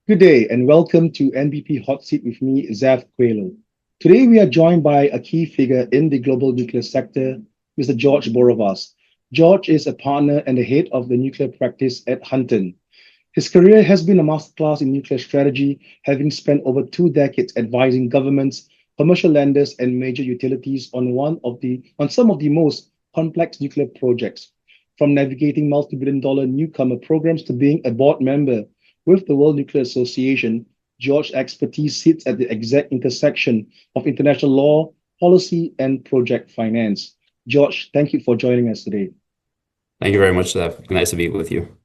Good day and welcome to NBP Hotseat with me, Zaf Quelo. Today we are joined by a key figure in the global nuclear sector, Mr. George Borovas. George is a partner and the head of the nuclear practice at Hunton. His career has been a masterclass in nuclear strategy, having spent over 2 decades advising governments, commercial lenders, and major utilities on some of the most complex nuclear projects, from navigating multi-billion-dollar newcomer programs to being a board member with the World Nuclear Association. George's expertise sits at the exact intersection of international law, policy, and project finance. George, thank you for joining us today. Thank you very much, Steph. Nice to be with you.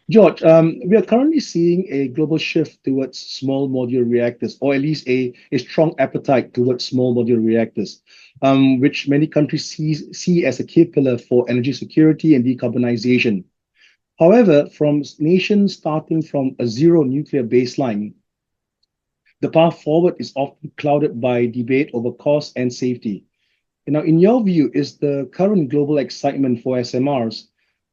George, we are currently seeing a global shift towards small modular reactors, or at least a strong appetite towards small modular reactors, which many countries see as a key pillar for energy security and decarbonization. However, from nations starting from a zero nuclear baseline, the path forward is often clouded by debate over cost and safety. Now, in your view, is the current global excitement for SMRs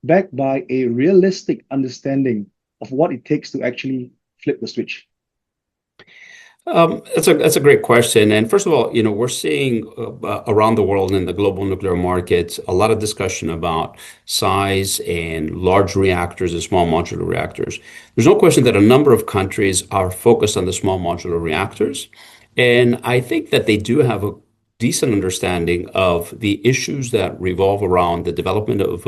backed by a realistic understanding of what it takes to actually flip the switch? That's a great question. And first of all, we're seeing around the world in the global nuclear market a lot of discussion about size and large reactors and small modular reactors. There's no question that a number of countries are focused on the small modular reactors. And I think that they do have a decent understanding of the issues that revolve around the development of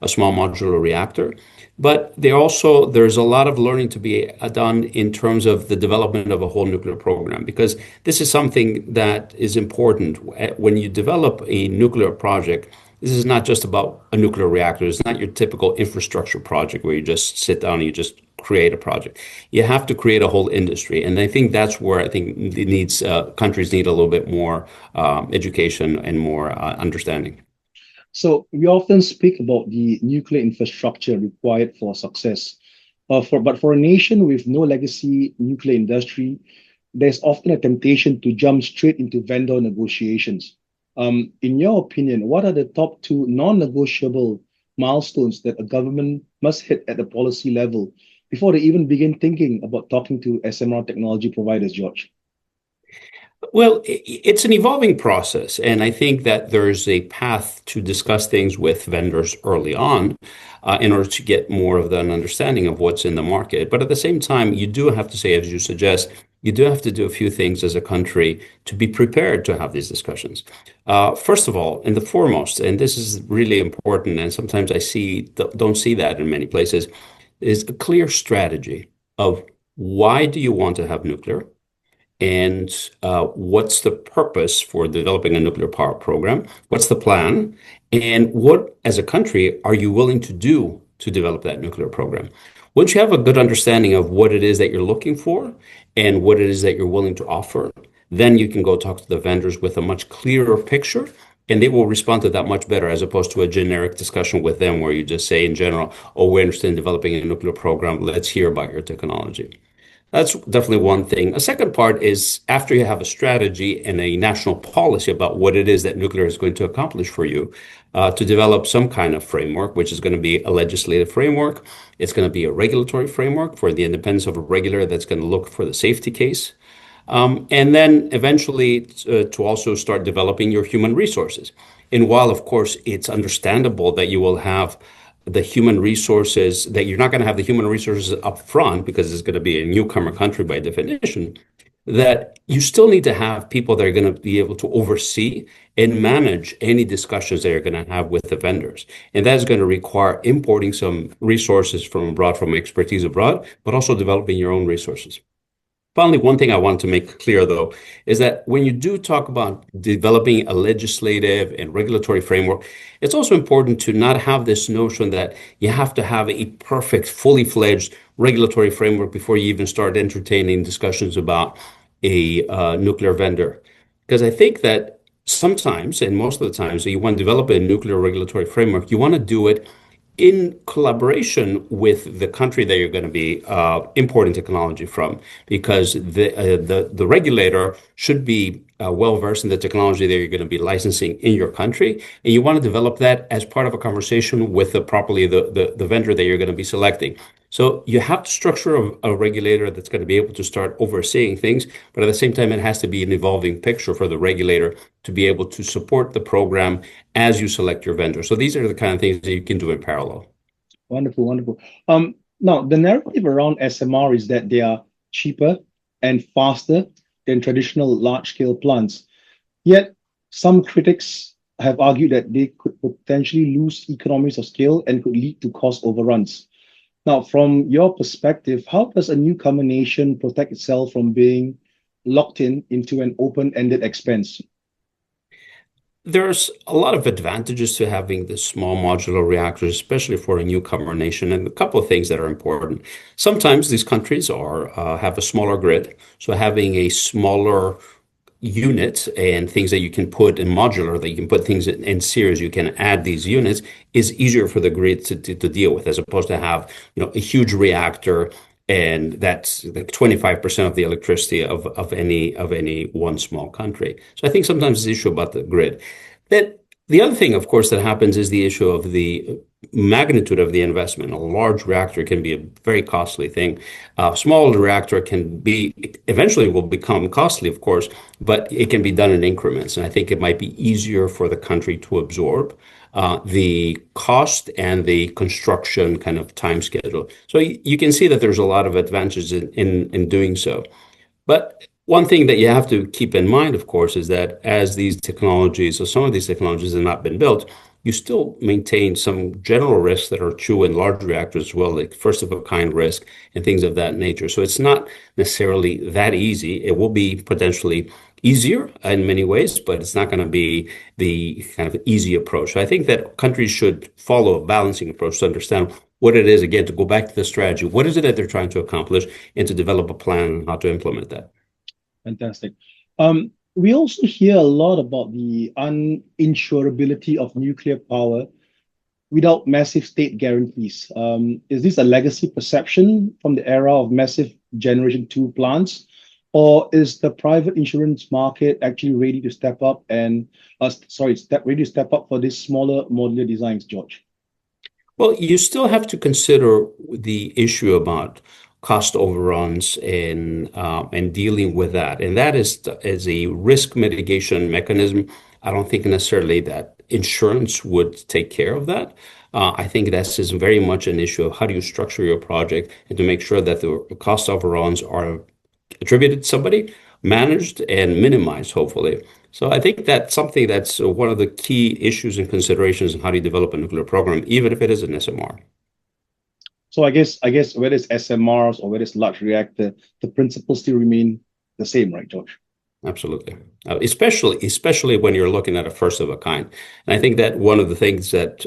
a small modular reactor. But there's a lot of learning to be done in terms of the development of a whole nuclear program, because this is something that is important. When you develop a nuclear project, this is not just about a nuclear reactor. It's not your typical infrastructure project where you just sit down and you just create a project. You have to create a whole industry. And I think that's where I think countries need a little bit more education and more understanding. So we often speak about the nuclear infrastructure required for success. But for a nation with no legacy nuclear industry, there's often a temptation to jump straight into vendor negotiations. In your opinion, what are the top 2 non-negotiable milestones that a government must hit at the policy level before they even begin thinking about talking to SMR technology providers, George? Well, it's an evolving process, and I think that there's a path to discuss things with vendors early on in order to get more of an understanding of what's in the market. But at the same time, you do have to say, as you suggest, you do have to do a few things as a country to be prepared to have these discussions. First of all, and the foremost, and this is really important, and sometimes don't see that in many places, is a clear strategy of why do you want to have nuclear? And what's the purpose for developing a nuclear power program? What's the plan? And what, as a country, are you willing to do to develop that nuclear program? Once you have a good understanding of what it is that you're looking for and what it is that you're willing to offer, then you can go talk to the vendors with a much clearer picture, and they will respond to that much better, as opposed to a generic discussion with them where you just say in general, oh, we're interested in developing a nuclear program. Let's hear about your technology. That's definitely one thing. A second part is, after you have a strategy and a national policy about what it is that nuclear is going to accomplish for you, to develop some kind of framework, which is going to be a legislative framework. It's going to be a regulatory framework for the independence of a regulator that's going to look for the safety case. And then eventually to also start developing your human resources. And while, of course, it's understandable that you will have the human resources, that you're not going to have the human resources up front because it's going to be a newcomer country by definition, that you still need to have people that are going to be able to oversee and manage any discussions that you're going to have with the vendors. And that's going to require importing some resources from abroad, from expertise abroad, but also developing your own resources. Finally, one thing I want to make clear, though, is that when you do talk about developing a legislative and regulatory framework, it's also important to not have this notion that you have to have a perfect, fully fledged regulatory framework before you even start entertaining discussions about a nuclear vendor. Because I think that sometimes, and most of the time, so you want to develop a nuclear regulatory framework, you want to do it in collaboration with the country that you're going to be importing technology from, because the regulator should be well versed in the technology that you're going to be licensing in your country, and you want to develop that as part of a conversation with the vendor that you're going to be selecting. So you have to structure a regulator that's going to be able to start overseeing things, but at the same time, it has to be an evolving picture for the regulator to be able to support the program as you select your vendor. So these are the kind of things that you can do in parallel. Wonderful, wonderful. Now the narrative around SMR is that they are cheaper and faster than traditional large-scale plants. Yet some critics have argued that they could potentially lose economies of scale and could lead to cost overruns. Now, from your perspective, how does a newcomer nation protect itself from being locked into an open-ended expense? There's a lot of advantages to having the small modular reactors, especially for a newcomer nation, and a couple of things that are important. Sometimes these countries have a smaller grid, so having a smaller unit and things that you can put in modular, that you can put things in series, you can add these units, is easier for the grid to deal with, as opposed to have, a huge reactor, and that's like 25% of the electricity of any one small country. So I think sometimes it's the issue about the grid. That the other thing, of course, that happens is the issue of the magnitude of the investment. A large reactor can be a very costly thing. A small reactor can be eventually will become costly, of course, but it can be done in increments. And I think it might be easier for the country to absorb the cost and the construction kind of time schedule. So you can see that there's a lot of advantages in doing so. But one thing that you have to keep in mind, of course, is that as these technologies, or some of these technologies have not been built, you still maintain some general risks that are true in large reactors as well, like first of a kind risk and things of that nature. So it's not necessarily that easy. It will be potentially easier in many ways, but it's not going to be the kind of easy approach. So I think that countries should follow a balancing approach to understand what it is, again, to go back to the strategy. What is it that they're trying to accomplish, and to develop a plan on how to implement that. Fantastic. We also hear a lot about the uninsurability of nuclear power without massive state guarantees. Is this a legacy perception from the era of massive Generation 2 plants, or is the private insurance market actually ready to step up ready to step up for these smaller modular designs, George? Well, you still have to consider the issue about cost overruns and dealing with that. And that is a risk mitigation mechanism. I don't think necessarily that insurance would take care of that. I think that's is very much an issue of how do you structure your project and to make sure that the cost overruns are attributed to somebody, managed, and minimized, hopefully. So I think that's something that's one of the key issues and considerations in how do you develop a nuclear program, even if it is an SMR. So I guess whether it's SMRs or whether it's large reactor, the principles still remain the same, right, George? Absolutely. Especially when you're looking at a first of a kind. And I think that one of the things that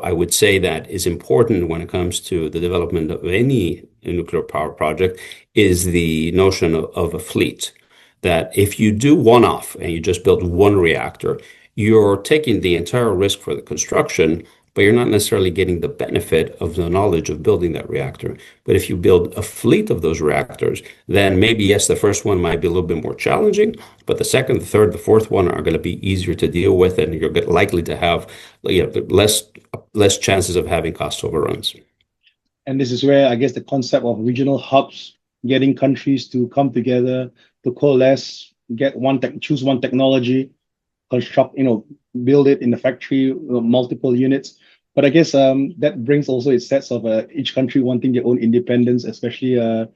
I would say that is important when it comes to the development of any nuclear power project is the notion of a fleet. That if you do one off and you just build one reactor, you're taking the entire risk for the construction, but you're not necessarily getting the benefit of the knowledge of building that reactor. But if you build a fleet of those reactors, then maybe, yes, the first one might be a little bit more challenging, but the second, the third, the fourth one are going to be easier to deal with, and you're likely to have less chances of having cost overruns. And this is where I guess the concept of regional hubs, getting countries to come together, to coalesce, choose one technology, construct, build it in the factory, multiple units. But I guess that brings also its sets of each country wanting their own independence, especially on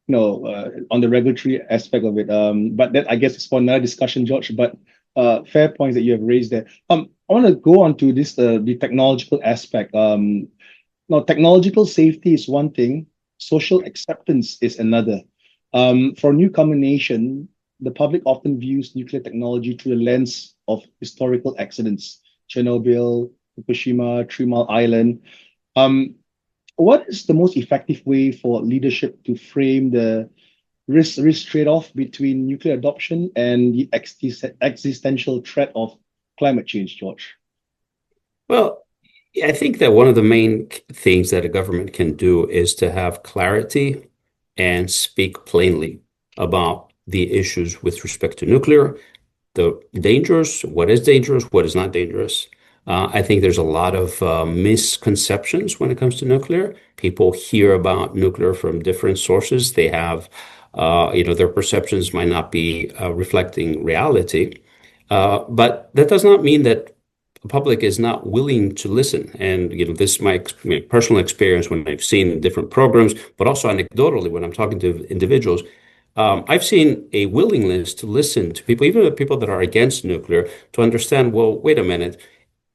the regulatory aspect of it. But that I guess is for another discussion, George. But fair points that you have raised there. I want to go on to this the technological aspect. Now, technological safety is one thing, social acceptance is another. For a newcomer nation, the public often views nuclear technology through the lens of historical accidents, Chernobyl, Fukushima, 3 Mile Island. What is the most effective way for leadership to frame the risk trade-off between nuclear adoption and the existential threat of climate change, George? Well, I think that one of the main things that a government can do is to have clarity and speak plainly about the issues with respect to nuclear, the dangers, what is dangerous, what is not dangerous, I think there's a lot of misconceptions when it comes to nuclear. People hear about nuclear from different sources. They have, their perceptions might not be reflecting reality. But that does not mean that the public is not willing to listen. And, this is my personal experience when I've seen different programs, but also anecdotally when I'm talking to individuals. I've seen a willingness to listen to people, even the people that are against nuclear, to understand, well, wait a minute,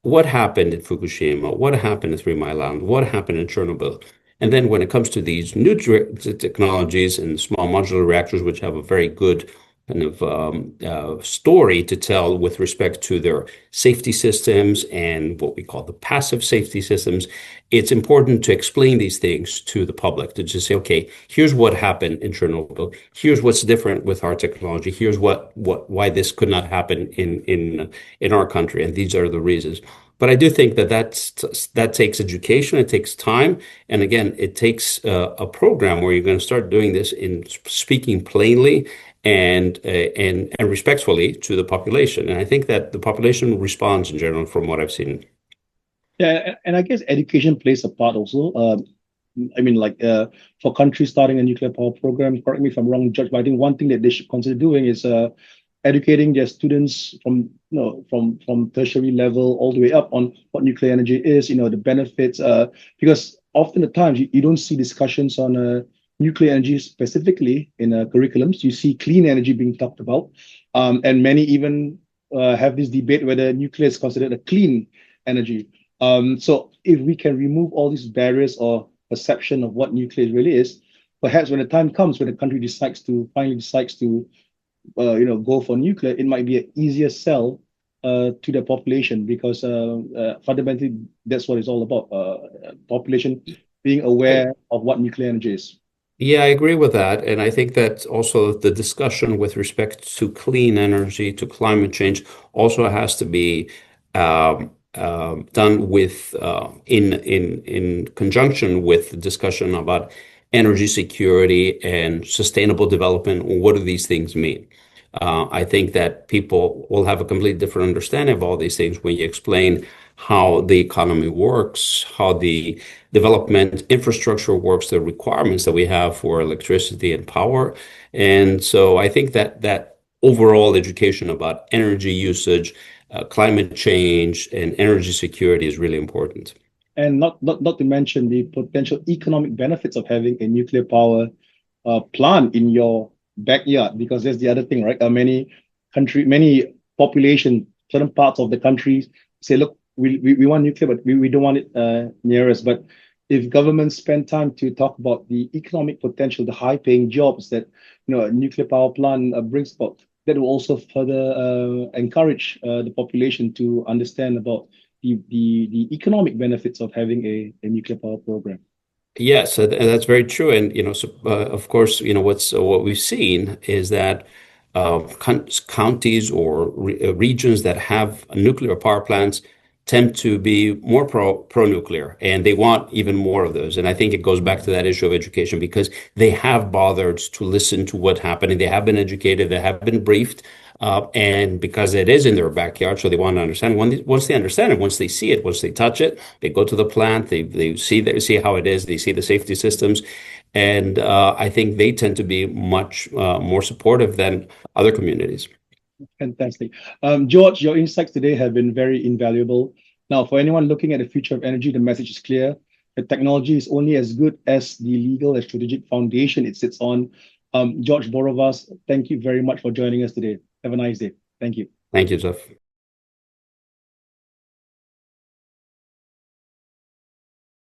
what happened in Fukushima? What happened in Three Mile Island? What happened in Chernobyl? And then when it comes to these new technologies and small modular reactors, which have a very good kind of story to tell with respect to their safety systems and what we call the passive safety systems, it's important to explain these things to the public, to just say, okay, here's what happened in Chernobyl. Here's what's different with our technology. Here's why this could not happen in our country, and these are the reasons. But I do think that takes education, it takes time, and again, it takes a program where you're going to start doing this in speaking plainly and respectfully to the population. And I think that the population responds in general from what I've seen. Yeah, and I guess education plays a part also. For countries starting a nuclear power program, correct me if I'm wrong, George, but I think one thing that they should consider doing is educating their students from tertiary level all the way up on what nuclear energy is, the benefits, because often at times you don't see discussions on nuclear energy specifically in curriculums. You see clean energy being talked about, and many even have this debate whether nuclear is considered a clean energy. So if we can remove all these barriers or perception of what nuclear really is, perhaps when the time comes when the country finally decides to go for nuclear, it might be an easier sell to the population, because fundamentally that's what it's all about. Population being aware of what nuclear energy is. Yeah, I agree with that. And I think that also the discussion with respect to clean energy, to climate change, also has to be done with in conjunction with the discussion about energy security and sustainable development. What do these things mean? I think that people will have a completely different understanding of all these things when you explain how the economy works, how the development infrastructure works, the requirements that we have for electricity and power. And so I think that overall education about energy usage, climate change, and energy security is really important. And not to mention the potential economic benefits of having a nuclear power plant in your backyard, because that's the other thing, right? Many population, certain parts of the country say, look, we want nuclear, but we don't want it near us. But if governments spend time to talk about the economic potential, the high-paying jobs that a nuclear power plant brings about, that will also further encourage the population to understand about the economic benefits of having a nuclear power program. Yes, and that's very true. And of course, what we've seen is that counties or regions that have nuclear power plants tend to be more pro-nuclear, and they want even more of those. And I think it goes back to that issue of education, because they have bothered to listen to what happened, and they have been educated, they have been briefed, and because it is in their backyard, so they want to understand. Once they understand it, once they see it, once they touch it, they go to the plant, they see how it is, they see the safety systems, and I think they tend to be much more supportive than other communities. Fantastic. George, your insights today have been very invaluable. Now, for anyone looking at the future of energy, the message is clear. The technology is only as good as the legal and strategic foundation it sits on. George Borovas, thank you very much for joining us today. Have a nice day. Thank you. Thank you, Jeff.